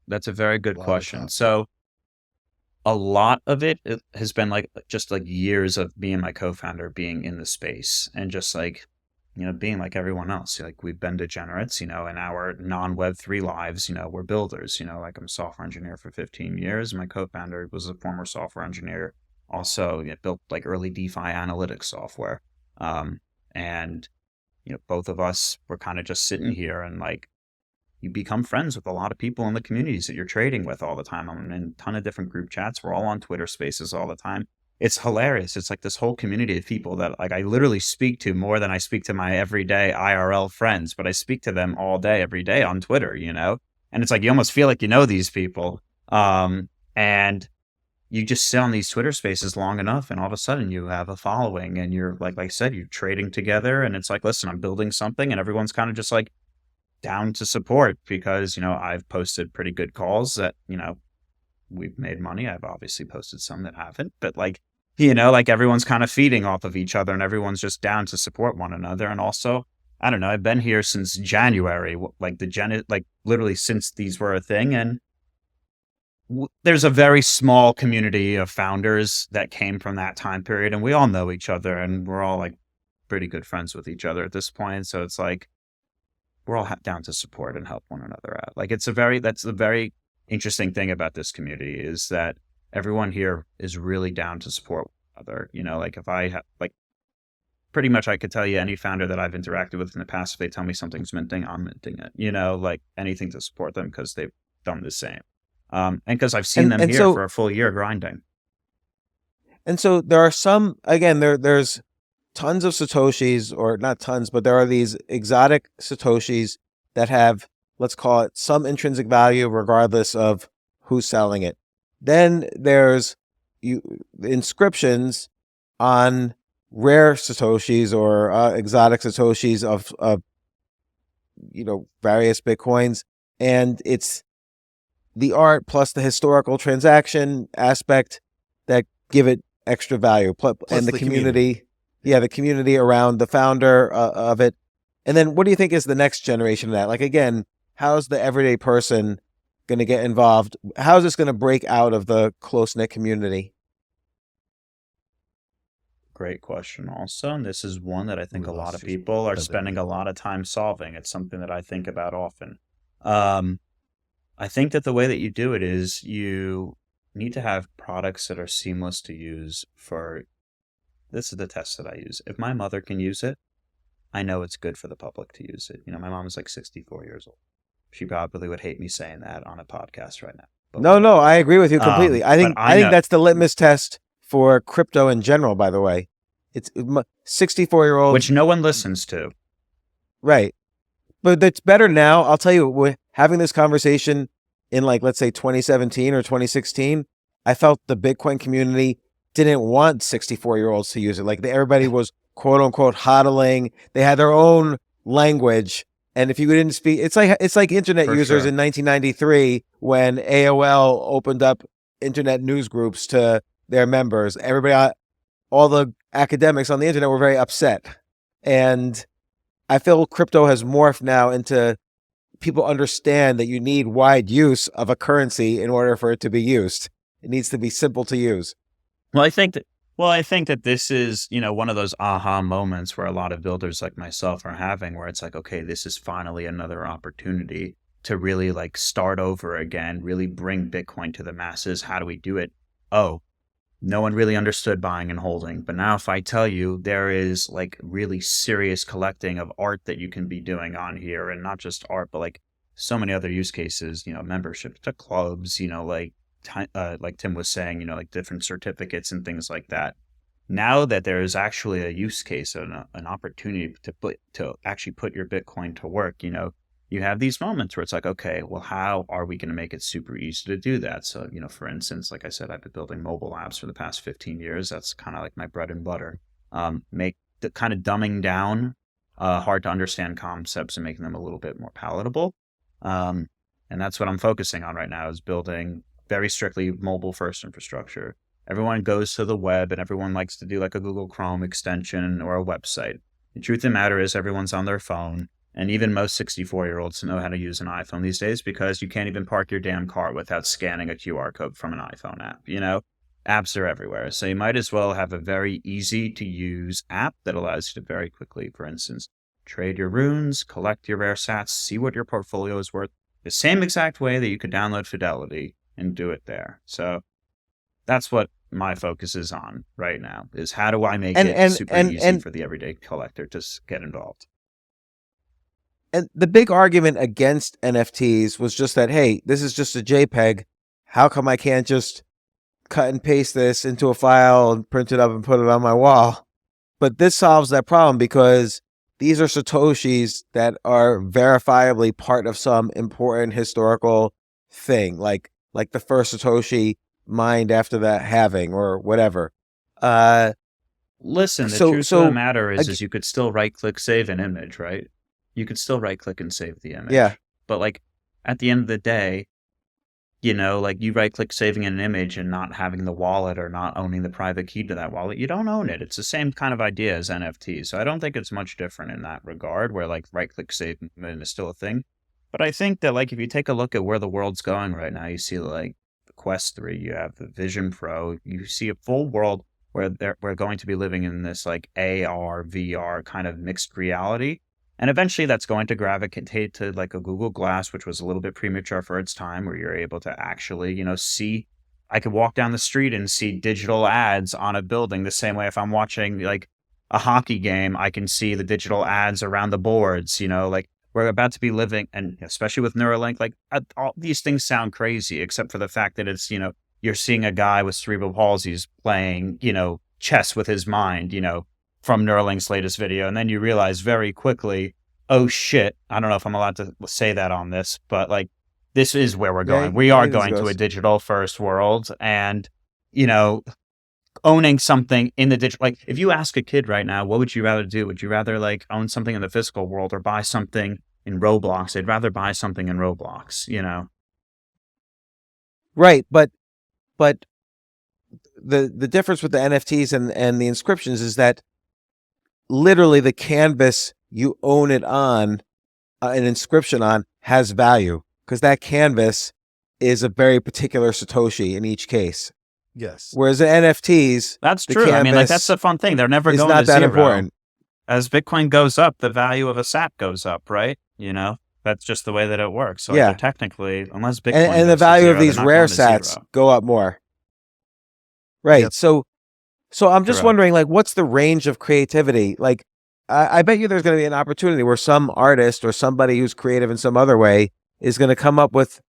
That's a very good question. So a lot of it has been like just like years of me and my co-founder being in the space and just like, being like everyone else. Like we've been degenerates, in our non-Web3 lives, we're builders, like I'm a software engineer for 15 years. My co-founder was a former software engineer, also built like early DeFi analytics software. And, both of us were kind of just sitting here and like, you become friends with a lot of people in the communities that you're trading with all the time. I'm in a ton of different group chats. We're all on Twitter spaces all the time. It's hilarious. It's like this whole community of people that like I literally speak to more than I speak to my everyday IRL friends, but I speak to them all day, every day on Twitter, and it's like, you almost feel like these people. And you just sit on these Twitter spaces long enough and all of a sudden you have a following and you're like I said, you're trading together and it's like, listen, I'm building something and everyone's kind of just like down to support because, I've posted pretty good calls that, we've made money. I've obviously posted some that haven't, but like, like everyone's kind of feeding off of each other and everyone's just down to support one another. And also, I don't know, I've been here since January, like literally since these were a thing. And there's a very small community of founders that came from that time period. And we all know each other and we're all like pretty good friends with each other at this point. So it's like, we're all down to support and help one another out. Like that's the very interesting thing about this community is that everyone here is really down to support one another. Like if I pretty much I could tell you any founder that I've interacted with in the past, if they tell me something's minting, I'm minting it, like anything to support them because they've done the same. And because I've seen them here for a full year grinding. And so there are some, again, there's tons of Satoshis, or not tons, but there are these exotic Satoshis that have, let's call it, some intrinsic value regardless of who's selling it. Then there's inscriptions on rare Satoshis or exotic Satoshis of various Bitcoins. And it's the art plus the historical transaction aspect that give it extra value. And the community. Yeah, the community around the founder of it. And then what do you think is the next generation of that? Like, again, how's the everyday person going to get involved? How is this going to break out of the close-knit community? great question also. And this is one that I think We a lot lost of you. people are But spending then- a lot of time solving. It's something that I think about often. Um, I think that the way that you do it is you need to have products that are seamless to use for, this is the test that I use. If my mother can use it, I know it's good for the public to use it. You know, my mom is like 64 years old. She probably would hate me saying that on a podcast right now. But No, whatever. I agree with you completely. I but think I I think know, that's the litmus test for crypto in general. By the way, it's 64-year-olds, which no one listens to. right? But it's better now. I'll tell you, having this conversation in like, let's say 2017 or 2016, I felt the Bitcoin community didn't want 64-year-olds to use it. Like everybody was quote unquote hodling. They had their own language. And if you didn't speak, it's like internet For users sure. in 1993 when AOL opened up internet news groups to their members. Everybody, all the academics on the internet were very upset. And I feel crypto has morphed now into people understand that you need wide use of a currency in order for it to be used. It needs to be simple to use. Well, I think that this is, you know, one of those aha moments where a lot of builders like myself are having, where it's like, okay, this is finally another opportunity to really like start over again, really bring Bitcoin to the masses. How do we do it? Oh, no one really understood buying and holding. But now if I tell you there is like really serious collecting of art that you can be doing on here, and not just art, but like so many other use cases, you know, membership to clubs, you know, like Tim was saying, you know, like different certificates and things like that. Now that there is actually a use case and an opportunity to actually put your Bitcoin to work, you know, you have these moments where it's like, okay, well, how are we going to make it super easy to do that? So, you know, for instance, like I said, I've been building mobile apps for the past 15 years. That's kind of like my bread and butter. Make the kind of dumbing down hard to understand concepts and making them a little bit more palatable. And that's what I'm focusing on right now, is building very strictly mobile first infrastructure. Everyone goes to the web and everyone likes to do like a Google Chrome extension or a website. The truth of the matter is everyone's on their phone. And even most 64-year-olds know how to use an iPhone these days, because you can't even park your damn car without scanning a QR code from an iPhone app. You know, apps are everywhere. So you might as well have a very easy to use app that allows you to very quickly, for instance, trade your runes, collect your rare sats, see what your portfolio is worth, the same exact way that you could download Fidelity and do it there. So that's what my focus is on right now, is how do I make it super easy for the everyday collector to get involved. And the big argument against NFTs was just that, hey, this is just a JPEG. How come I can't just cut and paste this into a file and print it up and put it on my wall? But this solves that problem, because these are Satoshis that are verifiably part of some important historical thing, like the first Satoshi mined after the halving or whatever. Listen, the truth of the matter is you could still right-click save an image, right? You could still right-click and save the image. Yeah. But like at the end of the day, you know, like you right-click saving an image and not having the wallet or not owning the private key to that wallet, you don't own it. It's the same kind of idea as NFTs. So I don't think it's much different in that regard, where like right-click saving is still a thing. But I think that like if you take a look at where the world's going right now, you see like the Quest 3, you have the Vision Pro, you see a full world where we're going to be living in this like AR, VR kind of mixed reality. And eventually that's going to gravitate to like a Google Glass, which was a little bit premature for its time, where you're able to actually, you know, see, I could walk down the street and see digital ads on a building the same way if I'm watching like a hockey game, I can see the digital ads around the boards, you know, like we're about to be living, and especially with Neuralink, like all these things sound crazy, except for the fact that it's, you know, you're seeing a guy with cerebral palsy playing, you know, chess with his mind, you know, from Neuralink's latest video. And then you realize very quickly, oh shit, I don't know if I'm allowed to say that on this, but like, this is where we're going. We are going to a digital first world, and, you know, owning something in the digital, like if you ask a kid right now, what would you rather do? Would you rather like own something in the physical world or buy something in Roblox? They'd rather buy something in Roblox, you know? Right. But the difference with the NFTs and the inscriptions is that literally the canvas you own it on, an inscription on, has value, because that canvas is a very particular Satoshi in each case. Yes. Whereas the NFTs, That's the true. I mean, like, that's canvas the fun thing. They're never is going not to that zero. important. As Bitcoin goes up, the value of a sat goes up, right? You know, that's just the way that it works. So like, Yeah. they're technically, unless Bitcoin And the goes to value zero, of they're these not rare going to sats zero. go up more. Right. Yep. So I'm just Correct. wondering, like, what's the range of creativity? Like, I bet you there's going to be an opportunity where some artist or somebody who's creative in some other way is going to come up with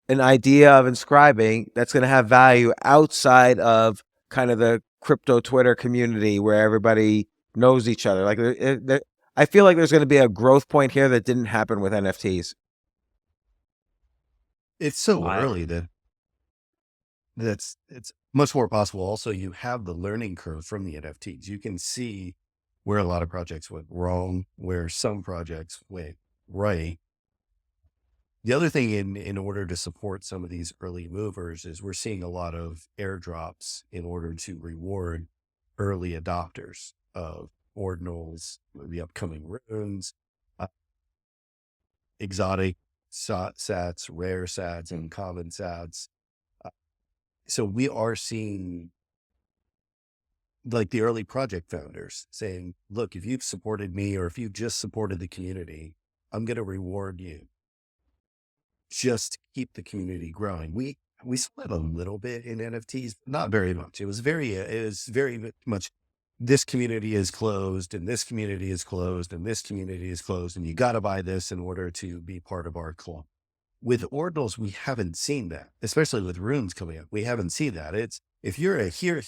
an idea of inscribing that's going to have value outside of kind of the crypto Twitter community where everybody knows each other. Like, I feel like there's going to be a growth point here that didn't happen with NFTs. It's so I- early that it's much more possible. Also, you have the learning curve from the NFTs. You can see where a lot of projects went wrong, where some projects went right. The other thing in order to support some of these early movers is we're seeing a lot of airdrops in order to reward early adopters of ordinals, the upcoming runes, exotic sats, rare sats, and common sats. So we are seeing like the early project founders saying, look, if you've supported me or if you just supported the community, I'm going to reward you just to keep the community growing. We split a little bit in NFTs, not very much. It was very much this community is closed and this community is closed and this community is closed. And you got to buy this in order to be part of our club. With ordinals, we haven't seen that, especially with runes coming up. We haven't seen that. It's if you're a here,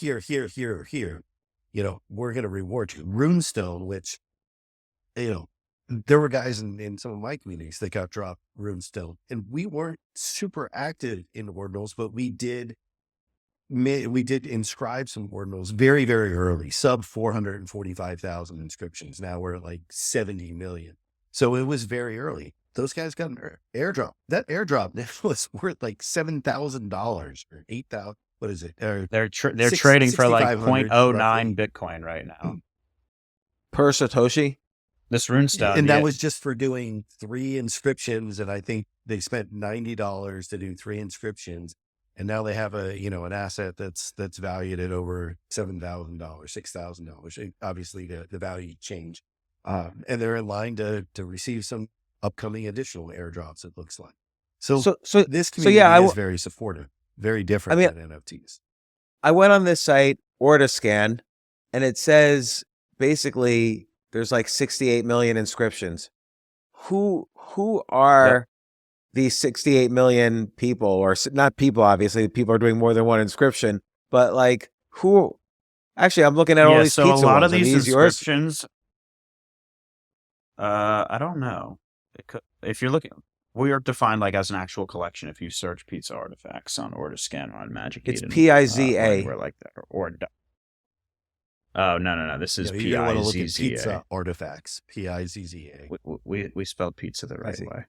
you know, we're going to reward you. Runestone, which, you know, there were guys in some of my communities that got dropped runestone, and we weren't super active in ordinals, but we did inscribe some ordinals very, very early, sub 445,000 inscriptions. Now we're at like 70 million. So it was very early. Those guys got an airdrop. That airdrop was worth like $7,000 or 8,000. What is it? They're trading for like 6,500 0.09 roughly. Bitcoin right now. Per Satoshi? This runestone, And that was just for doing 3 inscriptions. And I think they spent $90 to do 3 inscriptions. And now they have an asset that's valued at over $7,000, $6,000. Obviously the value change. And they're in line to receive some upcoming additional airdrops, it looks like. So this community is very supportive, very different than NFTs. I went on this site, Ortiscan, and it says basically there's like 68 million inscriptions. Who are these 68 million people, or not people, obviously people are doing more than one inscription, but like who, actually I'm looking at all these so pizza a lot ones. of these Are these yours? inscriptions, I don't know. If you're looking, we are defined like as an actual collection. If you search pizza artifacts on Ortiscan or on Magic It's Eden, PIZA. anywhere like that, oh no, this is You're gonna want to look at PIZZA. pizza artifacts, PIZZA. We spelled pizza the right see. way.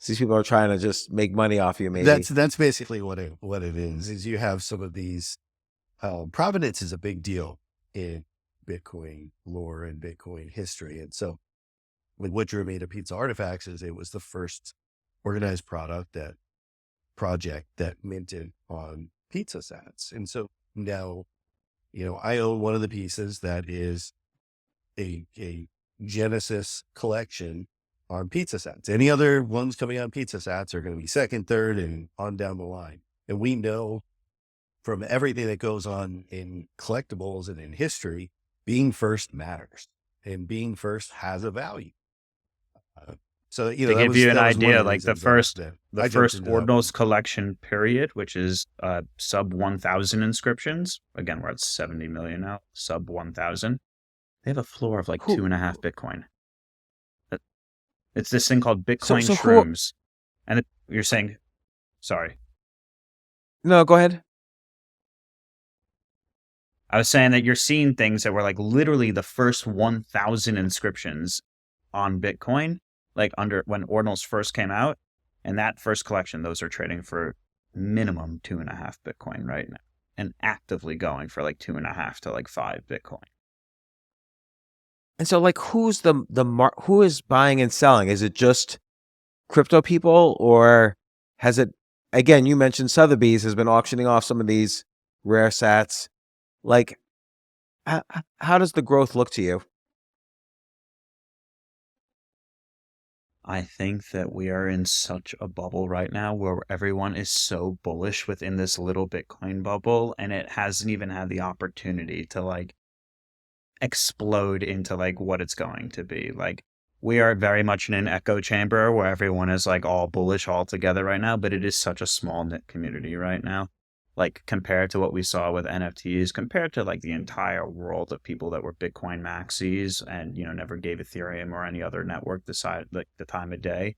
These people are trying to just make money off you, maybe. That's basically what it is you have some of these. Provenance is a big deal in Bitcoin lore and Bitcoin history. And so like what drew me to pizza artifacts is it was the first organized project that minted on pizza sats. And so now, I own one of the pieces that is a Genesis collection on pizza sats. Any other ones coming on pizza sats are going to be second, third, and on down the line. And we know from everything that goes on in collectibles and in history, being first matters, and being first has a value. So, to give you an idea, like the first jumped into Ordinals collection period, which is sub 1,000 inscriptions. Again, we're at 70 million now. Sub 1,000. They have a floor of like 2.5 Bitcoin. It's this thing called Bitcoin shrooms. And you're saying, sorry. No, go ahead. I was saying that you're seeing things that were like literally the first 1,000 inscriptions on Bitcoin, like when Ordinals first came out. And that first collection, those are trading for minimum 2.5 Bitcoin right now, and actively going for like 2.5 to like 5 Bitcoin. And so, like, who is buying and selling? Is it just crypto people, or has it again, you mentioned Sotheby's has been auctioning off some of these rare sats. Like, how does the growth look to you? I think that we are in such a bubble right now where everyone is so bullish within this little Bitcoin bubble, and it hasn't even had the opportunity to like explode into like what it's going to be. Like, we are very much in an echo chamber where everyone is like all bullish all together right now, but it is such a small knit community right now. Like, compared to what we saw with NFTs, compared to like the entire world of people that were Bitcoin maxis and, you know, never gave Ethereum or any other network the time of day.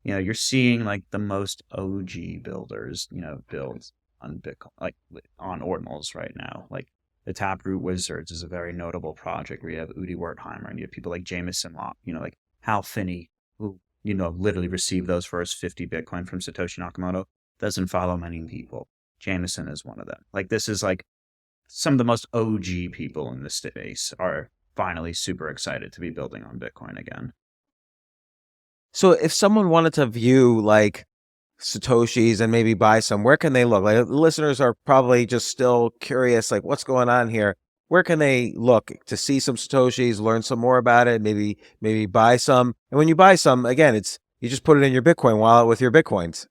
You know, you're seeing like the most OG builders, you know, build on Bitcoin, like on Ordinals right now. Like, the Taproot Wizards is a very notable project where you have Udi Wertheimer and you have people like Jameson Lopp, you know, like Hal Finney, who, you know, literally received those first 50 Bitcoin from Satoshi Nakamoto. Doesn't follow many people. Jameson is one of them. Like, this is like some of the most OG people in the space are finally super excited to be building on Bitcoin again. So if someone wanted to view like Satoshis and maybe buy some, where can they look? Like, listeners are probably just still curious, like, what's going on here? Where can they look to see some Satoshis, learn some more about it, maybe buy some? And when you buy some, again, it's you just put it in your Bitcoin wallet with your Bitcoins.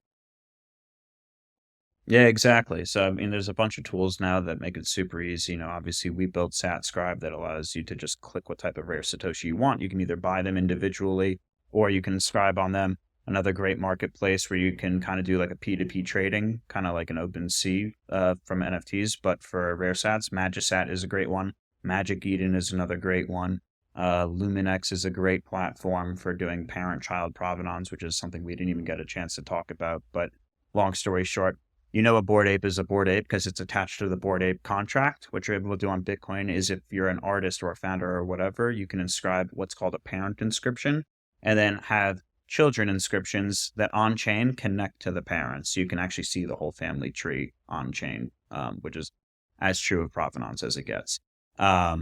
Yeah, exactly. So, I mean, there's a bunch of tools now that make it super easy. You know, obviously, we built SatScribe that allows you to just click what type of rare Satoshi you want. You can either buy them individually or you can scribe on them. Another great marketplace where you can kind of do like a P2P trading, kind of like an OpenSea from NFTs, but for rare sats. Magisat is a great one. Magic Eden is another great one. Luminex is a great platform for doing parent-child provenance, which is something we didn't even get a chance to talk about. But long story short, you know, a Bored Ape is a Bored Ape because it's attached to the Bored Ape contract. What you're able to do on Bitcoin is, if you're an artist or a founder or whatever, you can inscribe what's called a parent inscription and then have children inscriptions that on chain connect to the parents. So you can actually see the whole family tree on chain, which is as true of provenance as it gets. Yeah,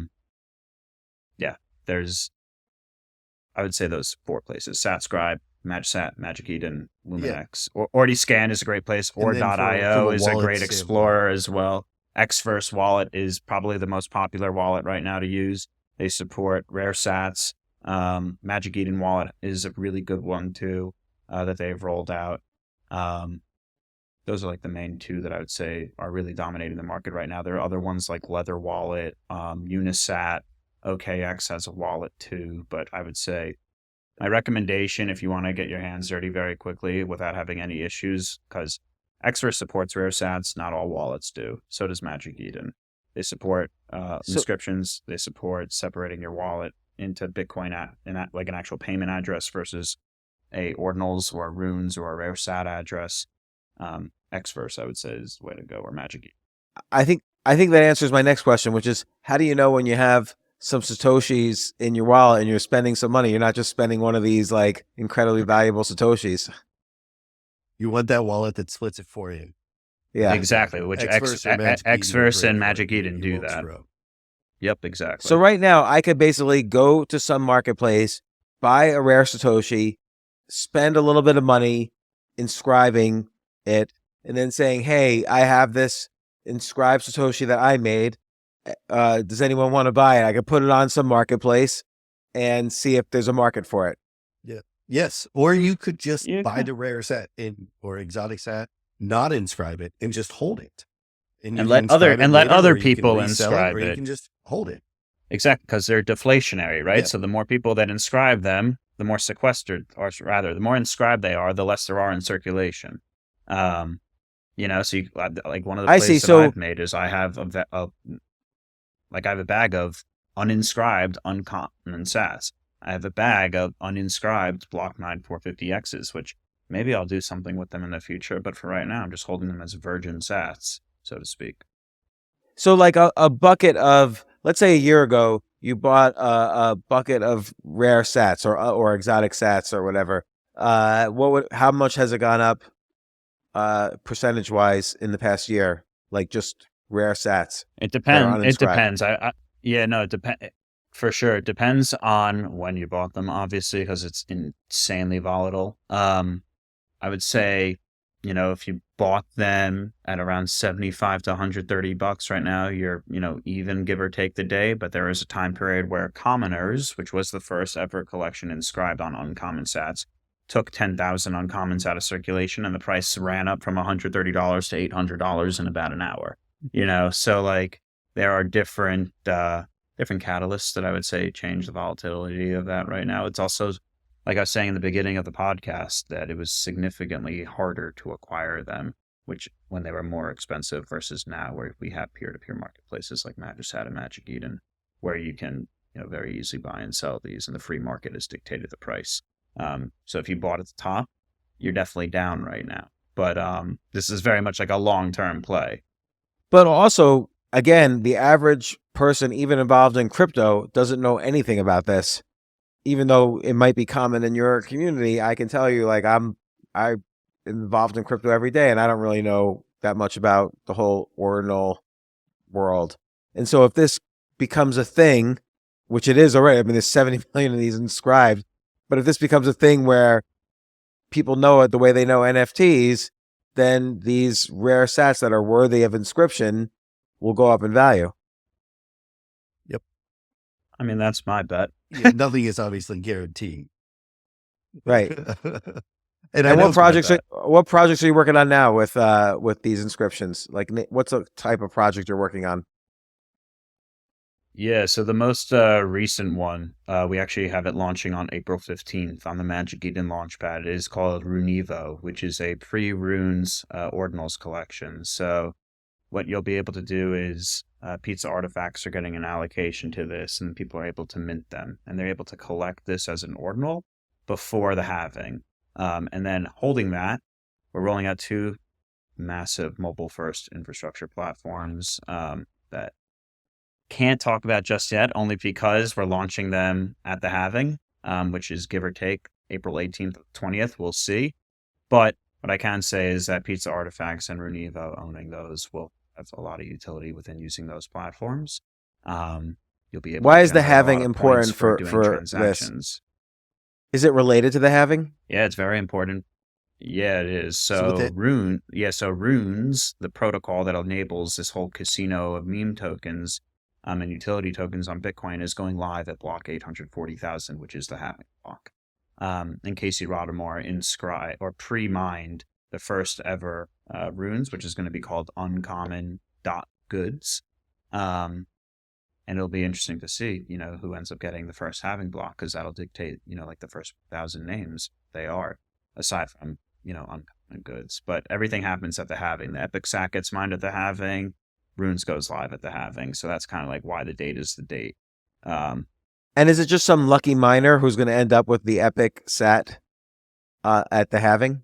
I would say those 4 places: SatScribe, Magisat, Magic Eden, Luminex. Yeah. Or Ordiscan is a great place. Or.io is a great explorer as well. Xverse wallet is probably the most popular wallet right now to use. They support rare sats. Magic Eden wallet is a really good one too, that they've rolled out. Those are like the main 2 that I would say are really dominating the market right now. There are other ones like Leather Wallet, Unisat, OKX has a wallet too, but I would say my recommendation, if you want to get your hands dirty very quickly without having any issues, because Xverse supports rare sats, not all wallets do. So does Magic Eden. They support inscriptions. They support separating your wallet into Bitcoin like an actual payment address versus a ordinals or a runes or a rare sat address. Xverse, I would say, is the way to go, or Magic Eden. I think that answers my next question, which is, how do you know when you have some Satoshis in your wallet and you're spending some money? You're not just spending one of these like incredibly valuable Satoshis. You want that wallet that splits it for you. Yeah, exactly. Which Xverse and Magic Eden do that. Yep, exactly. So right now, I could basically go to some marketplace, buy a rare Satoshi, spend a little bit of money inscribing it, and then saying, hey, I have this inscribed Satoshi that I made. Does anyone want to buy it? I could put it on some marketplace and see if there's a market for it. Yeah. Yes. Or you could just buy the rare set or exotic set, not inscribe it, and just hold it. And let other people inscribe it. You can just hold it. Exactly, because they're deflationary, right? Yeah. So the more people that inscribe them, the more sequestered, or rather, the more inscribed they are, the less there are in circulation. You know, so like one of the plays that I've made is I have I have a bag of uninscribed uncommon sats. I have a bag of uninscribed block 9450Xs, which maybe I'll do something with them in the future, but for right now, I'm just holding them as virgin sats, so to speak. So like a bucket of, let's say a year ago, you bought a bucket of rare sats or exotic sats or whatever. How much has it gone up percentage wise in the past year? Like just rare sats. It depends. It depends. It depends. For sure. It depends on when you bought them, obviously, because it's insanely volatile. I would say if you bought them at around 75 to $130 right now, you're, even give or take the day. But there is a time period where Commoners, which was the first ever collection inscribed on uncommon sats, took 10,000 uncommons out of circulation, and the price ran up from $130 to $800 in about an hour. So like there are different catalysts that I would say change the volatility of that right now. It's also, like I was saying in the beginning of the podcast, that it was significantly harder to acquire them, which when they were more expensive versus now, where we have peer-to-peer marketplaces like Magisat and Magic Eden, where you can very easily buy and sell these, and the free market has dictated the price. So if you bought at the top, you're definitely down right now. But this is very much like a long-term play. But also, again, the average person, even involved in crypto, doesn't know anything about this. Even though it might be common in your community, I can tell you, like, I'm involved in crypto every day, and I don't really know that much about the whole ordinal world. And so if this becomes a thing, which it is already, I mean, there's 70 million of these inscribed, but if this becomes a thing where people know it the way they know NFTs, then these rare sats that are worthy of inscription will go up in value. Yep. I mean, that's my bet. Yeah, nothing is obviously guaranteed. Right. And what projects are you working on now with these inscriptions? Like, what's the type of project you're working on? Yeah, so the most recent one, we actually have it launching on April 15th on the Magic Eden Launchpad. It is called Runevo, which is a pre-runes ordinals collection. So what you'll be able to do is Pizza Artifacts are getting an allocation to this, and people are able to mint them. And they're able to collect this as an ordinal before the halving. And then holding that, we're rolling out 2 massive mobile-first infrastructure platforms that can't talk about just yet, only because we're launching them at the halving, which is give or take April 18th, 20th. We'll see. But what I can say is that Pizza Artifacts and Runevo owning those will have a lot of utility within using those platforms. You'll be able. Why to is the halving important for transactions? This? Is it related to the halving? Yeah, it's very important. Yeah, it is. So Runes, the protocol that enables this whole casino of meme tokens and utility tokens on Bitcoin, is going live at block 840,000, which is the halving block. And Casey Rodarmore inscribed or pre-mined the first ever runes, which is going to be called uncommon.goods. And it'll be interesting to see, who ends up getting the first halving block, because that'll dictate, like the first 1,000 names they are, aside from, uncommon goods. But everything happens at the halving. The Epic Sat gets mined at the halving. Runes goes live at the halving. So that's kind of like why the date is the date. And is it just some lucky miner who's going to end up with the Epic Sat at the halving?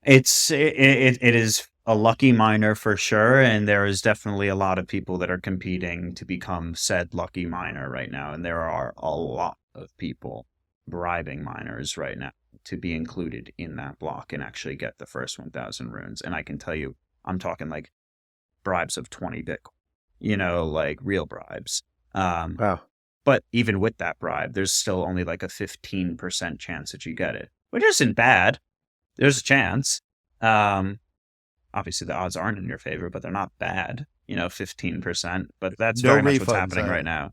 It is a lucky miner for sure, and there is definitely a lot of people that are competing to become said lucky miner right now, and there are a lot of people bribing miners right now to be included in that block and actually get the first 1,000 runes. And I can tell you, I'm talking like bribes of 20 Bitcoin, like real bribes. Wow. But even with that bribe, there's still only like a 15% chance that you get it, which isn't bad. There's a chance. Obviously, the odds aren't in your favor, but they're not bad. 15%. But that's very much what's happening right now.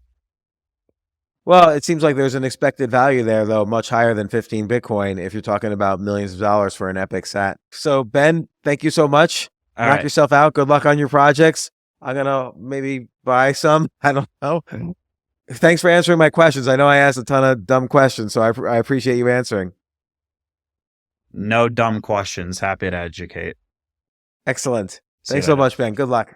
Well, it seems like there's an expected value there, though, much higher than 15 Bitcoin if you're talking about millions of dollars for an Epic Sat. So, Ben, thank you so much. Knock yourself out. Good luck on your projects. I'm going to maybe buy some. I don't know. Thanks for answering my questions. I know I asked a ton of dumb questions, so I appreciate you answering. No dumb questions. Happy to educate. Excellent. Thanks so much, Ben. Good luck.